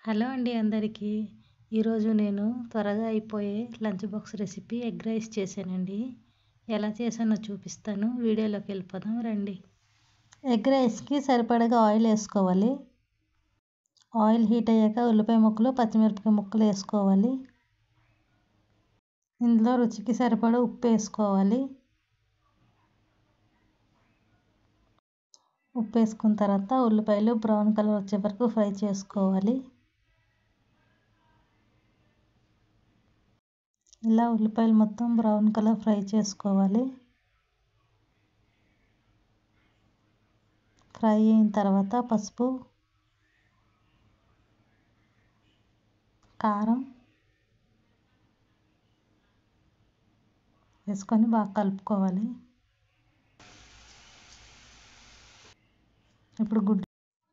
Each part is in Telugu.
హలో అండి అందరికీ. ఈరోజు నేను త్వరగా అయిపోయే lunch box recipe egg rice చేశానండి. ఎలా చేశానో చూపిస్తాను. వీడియోలోకి వెళ్ళిపోదాం రండి. ఎగ్ రైస్కి సరిపడగా ఆయిల్ వేసుకోవాలి. ఆయిల్ హీట్ అయ్యాక ఉల్లిపాయ ముక్కలు, పచ్చిమిరపకాయ ముక్కలు వేసుకోవాలి. ఇందులో రుచికి సరిపడా ఉప్పు వేసుకోవాలి. ఉప్పు వేసుకున్న తర్వాత ఉల్లిపాయలు బ్రౌన్ కలర్ వచ్చే వరకు ఫ్రై చేసుకోవాలి. ఇలా ఉల్లిపాయలు మొత్తం బ్రౌన్ కలర్ ఫ్రై చేసుకోవాలి. ఫ్రై అయిన తర్వాత పసుపు, కారం వేసుకొని బాగా కలుపుకోవాలి. ఇప్పుడు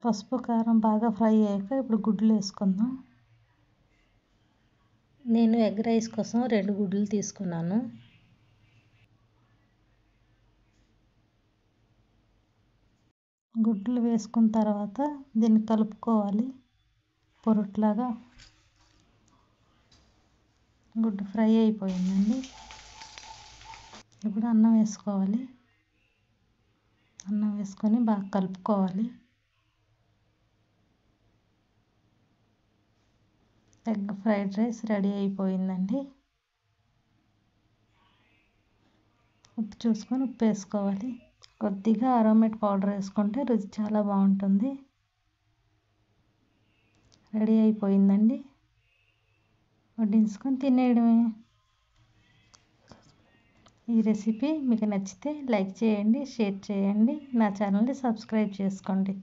పసుపు కారం బాగా ఫ్రై అయ్యాక ఇప్పుడు గుడ్లు వేసుకుందాం. నేను ఎగ్ రైస్ కోసం 2 గుడ్లు తీసుకున్నాను. గుడ్లు వేసుకున్న తర్వాత దీన్ని కలుపుకోవాలి. పొరుట్లాగా గుడ్డు ఫ్రై అయిపోయిందండి. ఇప్పుడు అన్నం వేసుకోవాలి. అన్నం వేసుకొని బాగా కలుపుకోవాలి. ఎగ్ ఫ్రైడ్ రైస్ రెడీ అయిపోయిందండి. ఉప్పు చూసుకొని ఉప్పు వేసుకోవాలి. కొద్దిగా అరోమేట్ పౌడర్ వేసుకుంటే రుచి చాలా బాగుంటుంది. రెడీ అయిపోయిందండి. వడ్డించుకొని తినేయడమే. ఈ రెసిపీ మీకు నచ్చితే లైక్ చేయండి, షేర్ చేయండి, నా ఛానల్ని సబ్స్క్రైబ్ చేసుకోండి.